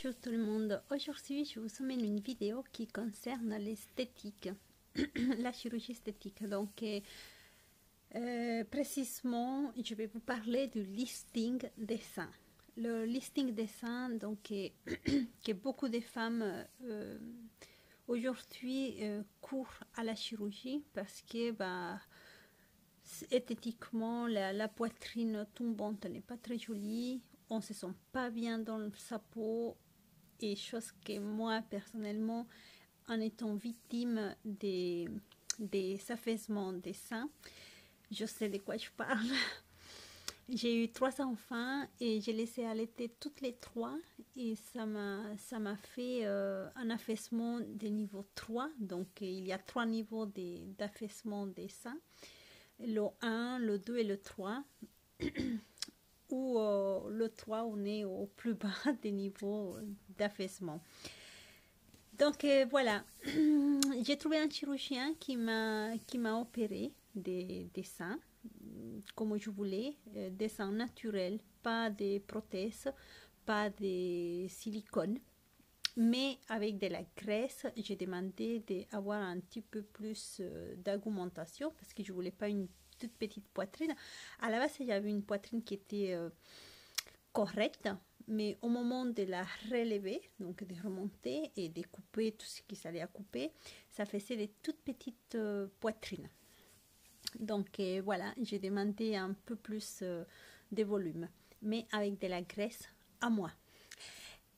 Bonjour tout le monde, aujourd'hui je vous emmène une vidéo qui concerne l'esthétique, la chirurgie esthétique. Donc précisément je vais vous parler du lifting des seins. Le lifting des seins, donc que beaucoup de femmes aujourd'hui courent à la chirurgie parce que esthétiquement la poitrine tombante n'est pas très jolie, on se sent pas bien dans sa peau, et chose que moi personnellement, en étant victime des affaissements des seins, je sais de quoi je parle. J'ai eu 3 enfants et j'ai laissé allaiter toutes les 3 et ça m'a fait un affaissement de niveau 3. Donc il y a 3 niveaux d'affaissement des seins, le 1, le 2 et le 3. Où le 3 on est au plus bas des niveaux d'affaissement. Donc voilà, j'ai trouvé un chirurgien qui m'a opéré des seins comme je voulais, des seins naturels, pas de prothèses, pas de silicone, mais avec de la graisse. J'ai demandé d'avoir un petit peu plus d'augmentation parce que je voulais pas une toute petite poitrine. À la base, j'avais une poitrine qui était correcte, mais au moment de la relever, donc de remonter et de couper tout ce qui s'allait à couper, ça faisait des toutes petites poitrines. Donc voilà, j'ai demandé un peu plus de volume, mais avec de la graisse à moi.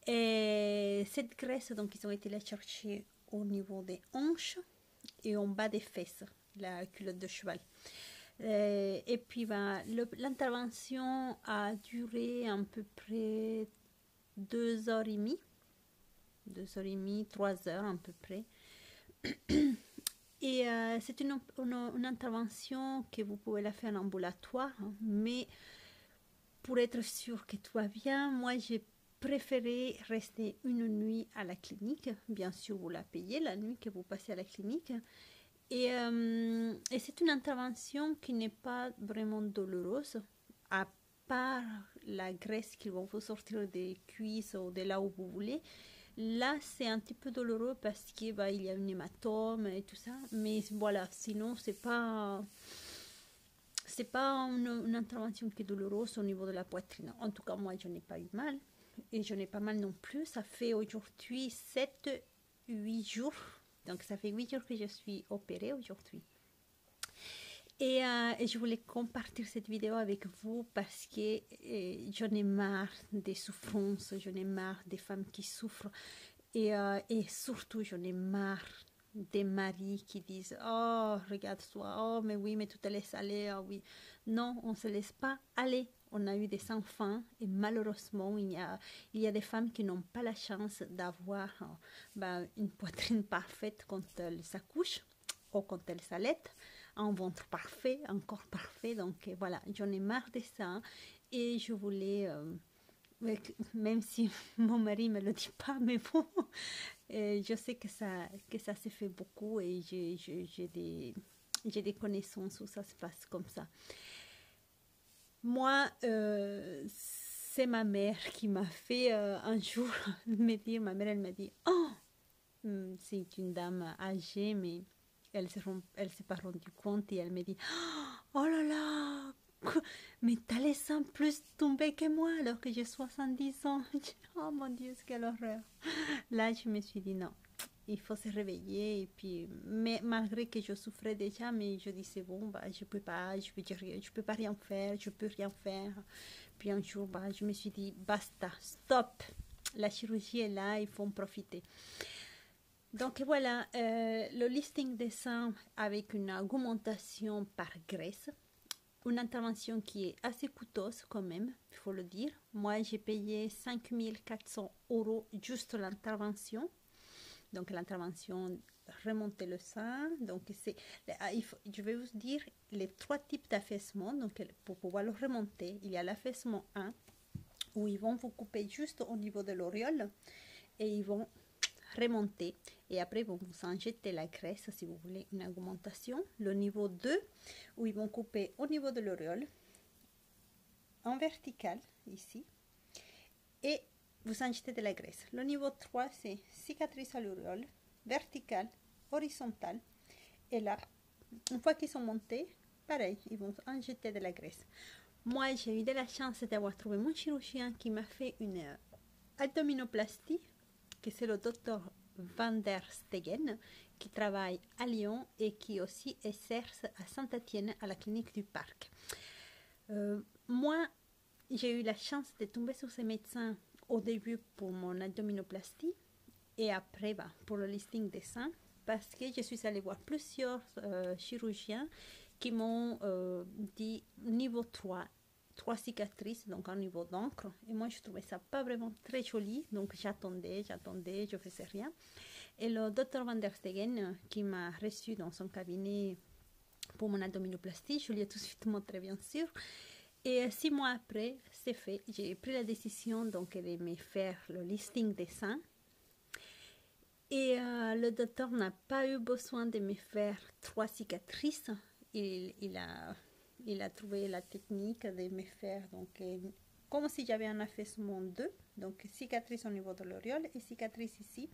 Et cette graisse, donc ils ont été la chercher au niveau des hanches et en bas des fesses, la culotte de cheval. Et puis l'intervention a duré à peu près 2h30, 3 heures à peu près. Et c'est une intervention que vous pouvez la faire en ambulatoire, hein, mais pour être sûr que tout va bien, moi j'ai préféré rester une nuit à la clinique. Bien sûr, vous la payez la nuit que vous passez à la clinique. Et c'est une intervention qui n'est pas vraiment douloureuse, à part la graisse qu'ils vont vous sortir des cuisses ou de là où vous voulez. Là, c'est un petit peu douloureux parce qu'il y a une hématome et tout ça. Mais voilà, sinon, c'est pas une intervention qui est douloureuse au niveau de la poitrine. En tout cas, moi, je n'ai pas eu mal. Et je n'ai pas mal non plus. Ça fait aujourd'hui 7-8 jours. Donc, ça fait 8 jours que je suis opérée aujourd'hui. Et je voulais compartir cette vidéo avec vous parce que j'en ai marre des souffrances, j'en ai marre des femmes qui souffrent et surtout j'en ai marre des maris qui disent « Oh, regarde-toi, oh, mais oui, mais tu te laisses aller, oh oui. » Non, on ne se laisse pas aller. On a eu des enfants et malheureusement, il y a des femmes qui n'ont pas la chance d'avoir une poitrine parfaite quand elles s'accouchent ou quand elles s'allaitent. Un ventre parfait, un corps parfait. Donc voilà, j'en ai marre de ça. Et je voulais, même si mon mari ne me le dit pas, mais bon, je sais que ça se fait beaucoup et j'ai des connaissances où ça se passe comme ça. Moi, c'est ma mère qui m'a fait un jour me dire, ma mère, elle m'a dit, oh, c'est une dame âgée, mais elle s'est pas rendue compte et elle me dit « Oh là là, mais t'as les seins plus tombés que moi alors que j'ai 70 ans. » Oh mon Dieu, quelle horreur. Là, je me suis dit non, il faut se réveiller. Et puis, mais malgré que je souffrais déjà, mais je disais bon, je peux pas rien faire, je peux rien faire. Puis un jour, je me suis dit basta, stop. La chirurgie est là, il faut en profiter. Donc voilà, le lifting des seins avec une augmentation par graisse, une intervention qui est assez coûteuse quand même, il faut le dire. Moi, j'ai payé 5 400 € juste l'intervention. Donc l'intervention remonter le sein. Donc je vais vous dire les 3 types d'affaissement. Donc pour pouvoir le remonter, il y a l'affaissement 1 où ils vont vous couper juste au niveau de l'auréole et ils vont remonter et après ils vont vous injecter la graisse si vous voulez une augmentation. Le niveau 2 où ils vont couper au niveau de l'auréole en vertical ici et vous injectez de la graisse. Le niveau 3, c'est cicatrice à l'auréole, verticale, horizontale. Et là, une fois qu'ils sont montés, pareil, ils vont injecter de la graisse. Moi, j'ai eu de la chance d'avoir trouvé mon chirurgien qui m'a fait une abdominoplastie, que c'est le docteur Van der Stegen, qui travaille à Lyon et qui aussi exerce à Saint-Étienne à la clinique du Parc. Moi, j'ai eu la chance de tomber sur ces médecins au début pour mon abdominoplastie et après pour le listing des seins, parce que je suis allée voir plusieurs chirurgiens qui m'ont dit niveau 3 cicatrices, donc un niveau d'encre. Et moi, je trouvais ça pas vraiment très joli. Donc, j'attendais, je faisais rien. Et le docteur Van der Stegen, qui m'a reçu dans son cabinet pour mon abdominoplastie, je lui ai tout de suite montré, bien sûr. Et 6 mois après, c'est fait. J'ai pris la décision donc, de me faire le listing des seins. Et le docteur n'a pas eu besoin de me faire 3 cicatrices. Il a trouvé la technique de me faire donc, comme si j'avais un affaissement 2. Donc cicatrice au niveau de l'auréole et cicatrice ici.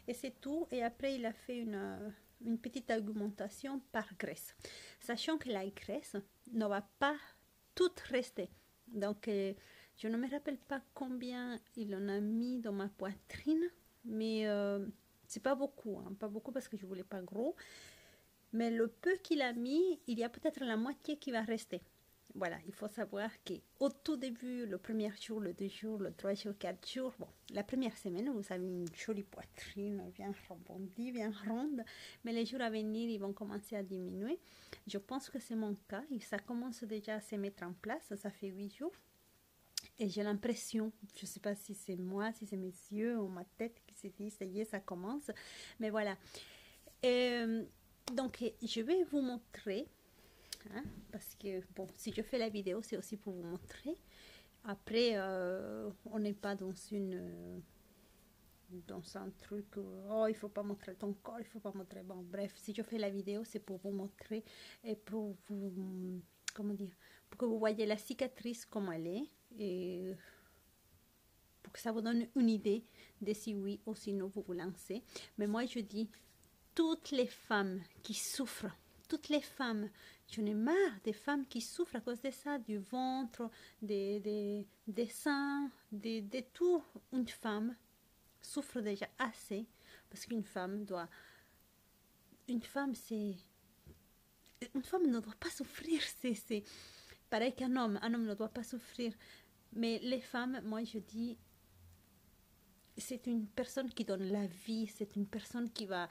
Et c'est tout. Et après, il a fait une petite augmentation par graisse. Sachant que la graisse ne va pas toute rester. Donc, je ne me rappelle pas combien il en a mis dans ma poitrine. Mais c'est pas beaucoup. Pas beaucoup parce que je voulais pas gros. Mais le peu qu'il a mis, il y a peut-être la moitié qui va rester. Voilà, il faut savoir qu'au tout début, le premier jour, le 2 jours, le 3 jours, 4 jours, bon, la première semaine, vous avez une jolie poitrine bien rebondie, bien ronde, mais les jours à venir, ils vont commencer à diminuer. Je pense que c'est mon cas, et ça commence déjà à se mettre en place, ça fait 8 jours. Et j'ai l'impression, je ne sais pas si c'est moi, si c'est mes yeux ou ma tête qui se dit, ça y est, ça commence, mais voilà. Donc, je vais vous montrer, parce que, bon, si je fais la vidéo, c'est aussi pour vous montrer. Après, on n'est pas dans un truc, oh, il ne faut pas montrer ton corps, il ne faut pas montrer, bon, bref, si je fais la vidéo, c'est pour vous montrer et pour vous, comment dire, pour que vous voyez la cicatrice comme elle est, et pour que ça vous donne une idée de si oui ou sinon vous vous lancez. Mais moi, je dis, toutes les femmes qui souffrent, toutes les femmes, j'en ai marre des femmes qui souffrent à cause de ça, du ventre, des seins, de tout. Une femme souffre déjà assez, parce qu'une femme doit... Une femme ne doit pas souffrir, c'est pareil qu'un homme ne doit pas souffrir. Mais les femmes, moi je dis, c'est une personne qui donne la vie, c'est une personne qui va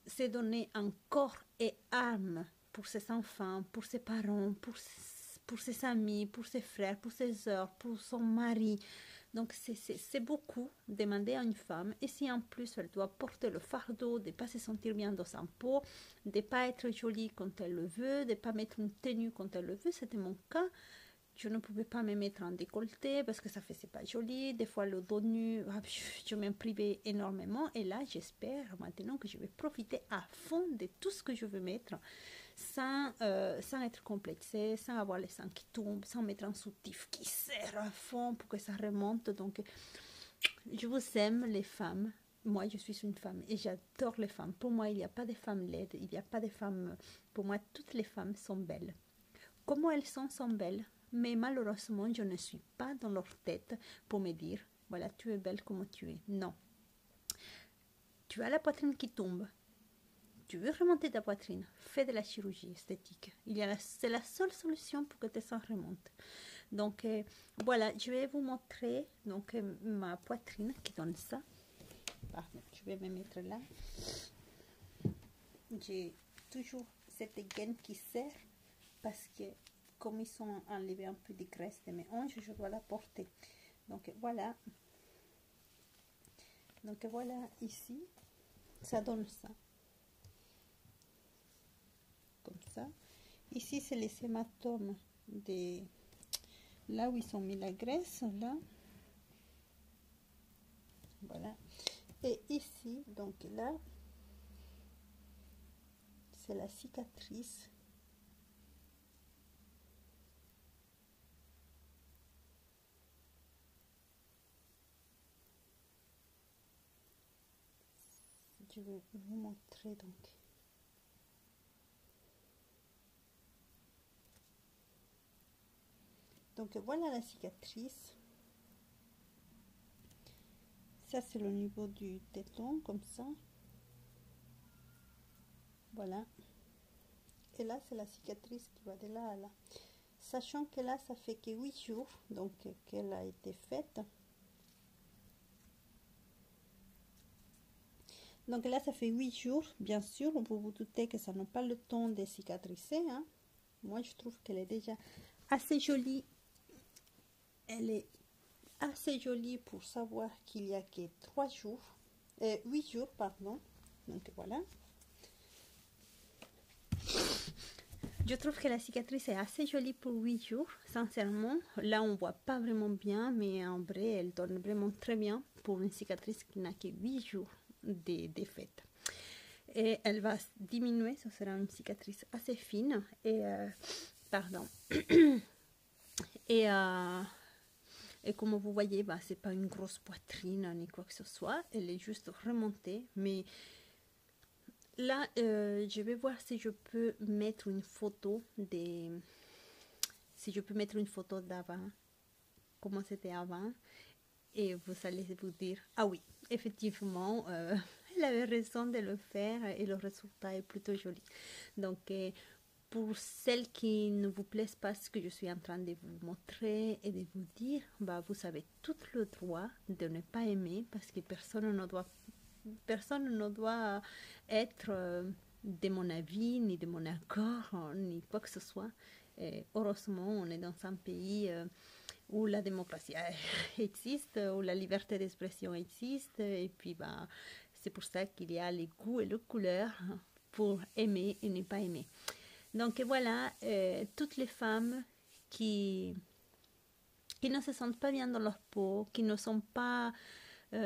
se donner un corps et âme pour ses enfants, pour ses parents, pour ses amis, pour ses frères, pour ses sœurs, pour son mari. Donc c'est beaucoup demander à une femme, et si en plus elle doit porter le fardeau de ne pas se sentir bien dans sa peau, de ne pas être jolie quand elle le veut, de ne pas mettre une tenue quand elle le veut, c'était mon cas. Je ne pouvais pas me mettre en décolleté parce que ça faisait pas joli. Des fois, le dos nu, je m'en privais énormément. Et là, j'espère maintenant que je vais profiter à fond de tout ce que je veux mettre sans être complexée, sans avoir les seins qui tombent, sans mettre un soutif qui serre à fond pour que ça remonte. Donc, je vous aime, les femmes. Moi, je suis une femme et j'adore les femmes. Pour moi, il n'y a pas de femmes laides, il n'y a pas de femmes... Pour moi, toutes les femmes sont belles. Comment elles sont belles. Mais malheureusement, je ne suis pas dans leur tête pour me dire, voilà, tu es belle comme tu es. Non. Tu as la poitrine qui tombe. Tu veux remonter ta poitrine. Fais de la chirurgie esthétique. C'est la seule solution pour que tes seins remontent. Donc, voilà, je vais vous montrer donc, ma poitrine qui donne ça. Pardon, je vais me mettre là. J'ai toujours cette gaine qui serre parce que comme ils sont enlevés un peu de graisse de mes hanches, je dois la porter. Donc voilà. Donc voilà ici, ça donne ça. Comme ça. Ici, c'est les hématomes de là où ils ont mis la graisse, là. Voilà. Et ici, donc là, c'est la cicatrice. je vais vous montrer donc voilà la cicatrice. Ça c'est le niveau du téton comme ça, voilà, et là c'est la cicatrice qui va de là à là, sachant que là ça fait que 8 jours donc qu'elle a été faite. Donc là ça fait 8 jours, bien sûr vous vous doutez que ça n'a pas le temps de cicatriser, hein. Moi je trouve qu'elle est déjà assez jolie, elle est assez jolie pour savoir qu'il y a que 3 jours, 8 jours pardon, donc voilà. Je trouve que la cicatrice est assez jolie pour 8 jours, sincèrement. Là, on voit pas vraiment bien, mais en vrai, elle donne vraiment très bien pour une cicatrice qui n'a que 8 jours de fête. Et elle va diminuer, ce sera une cicatrice assez fine. Et, pardon. Et comme vous voyez, bah, c'est pas une grosse poitrine ni quoi que ce soit. Elle est juste remontée, mais... Là, je vais voir si je peux mettre une photo d'avant, comment c'était avant, et vous allez vous dire, ah oui, effectivement, elle avait raison de le faire et le résultat est plutôt joli. Donc, pour celles qui ne vous plaisent pas ce que je suis en train de vous montrer et de vous dire, bah, vous avez tout le droit de ne pas aimer parce que personne ne doit être de mon avis, ni de mon accord, ni quoi que ce soit. Et heureusement, on est dans un pays où la démocratie existe, où la liberté d'expression existe, et puis bah, c'est pour ça qu'il y a les goûts et les couleurs pour aimer et ne pas aimer. Donc voilà, toutes les femmes qui ne se sentent pas bien dans leur peau, qui ne sont pas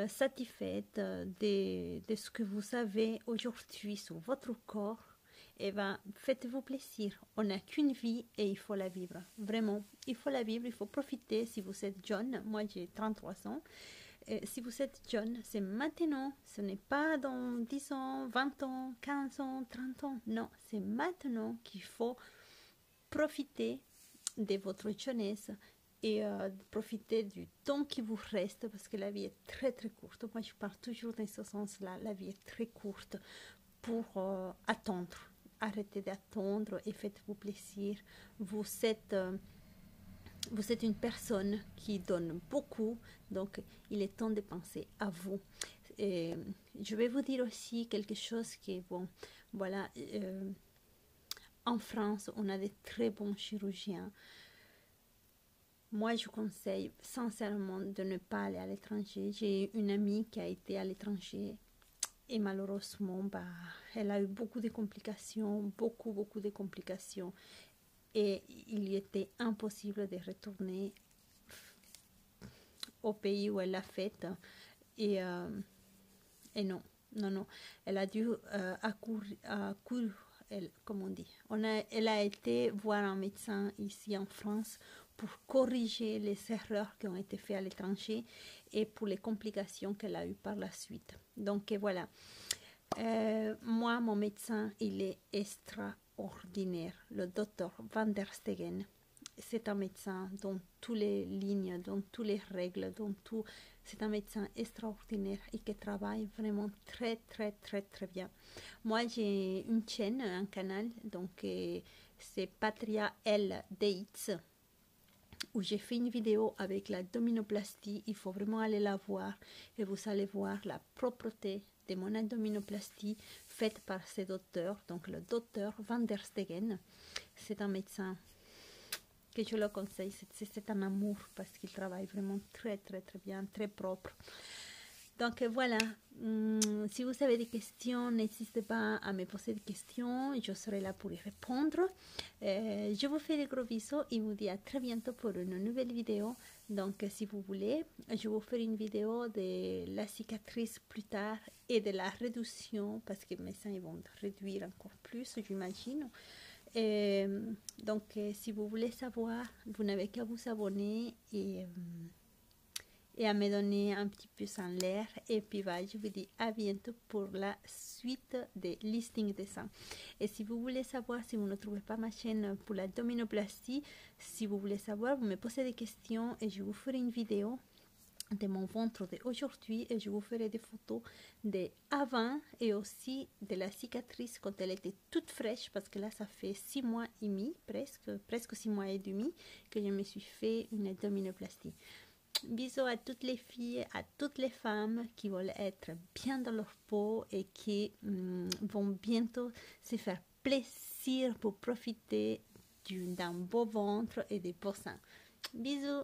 satisfaite de ce que vous avez aujourd'hui sur votre corps, et ben, faites-vous plaisir. On n'a qu'une vie et il faut la vivre. Vraiment, il faut la vivre, il faut profiter. Si vous êtes jeune, moi j'ai 33 ans, si vous êtes jeune, c'est maintenant. Ce n'est pas dans 10 ans, 20 ans, 15 ans, 30 ans. Non, c'est maintenant qu'il faut profiter de votre jeunesse et profiter du temps qui vous reste parce que la vie est très très courte. Moi je parle toujours dans ce sens-là, la vie est très courte pour attendre. Arrêtez d'attendre et faites-vous plaisir. Vous êtes une personne qui donne beaucoup, donc il est temps de penser à vous. Et je vais vous dire aussi quelque chose qui est bon. Voilà, en France, on a de très bons chirurgiens. Moi, je conseille sincèrement de ne pas aller à l'étranger. J'ai une amie qui a été à l'étranger et malheureusement, bah, elle a eu beaucoup de complications, beaucoup de complications. Et il était impossible de retourner au pays où elle l'a fait. Et non. Elle a dû elle a été voir un médecin ici en France pour corriger les erreurs qui ont été faites à l'étranger et pour les complications qu'elle a eues par la suite. Donc voilà, moi, mon médecin, il est extraordinaire, le docteur Van der Stegen. C'est un médecin dans toutes les lignes, dans toutes les règles, dans tout. C'est un médecin extraordinaire et qui travaille vraiment très bien. Moi, j'ai une chaîne, un canal, donc c'est Patria LDX, où j'ai fait une vidéo avec la abdominoplastie. Il faut vraiment aller la voir et vous allez voir la propreté de mon abdominoplastie faite par ce docteur, donc le docteur Van der Stegen. C'est un médecin que je le conseille, c'est un amour parce qu'il travaille vraiment très bien, très propre. Donc voilà, si vous avez des questions, n'hésitez pas à me poser des questions, je serai là pour y répondre. Je vous fais des gros bisous et vous dis à très bientôt pour une nouvelle vidéo. Donc si vous voulez, je vous ferai une vidéo de la cicatrice plus tard et de la réduction parce que mes seins vont réduire encore plus, j'imagine. Donc si vous voulez savoir, vous n'avez qu'à vous abonner et à me donner un petit peu en l'air. Et puis je vous dis à bientôt pour la suite des listings de seins. Et si vous voulez savoir, si vous ne trouvez pas ma chaîne pour l'abdominoplastie, si vous voulez savoir, vous me posez des questions et je vous ferai une vidéo de mon ventre d'aujourd'hui et je vous ferai des photos de avant et aussi de la cicatrice quand elle était toute fraîche, parce que là ça fait 6 mois et demi, presque 6 mois et demi que je me suis fait une abdominoplastie. Bisous à toutes les filles, à toutes les femmes qui veulent être bien dans leur peau et qui vont bientôt se faire plaisir pour profiter d'un beau ventre et des beaux seins. Bisous.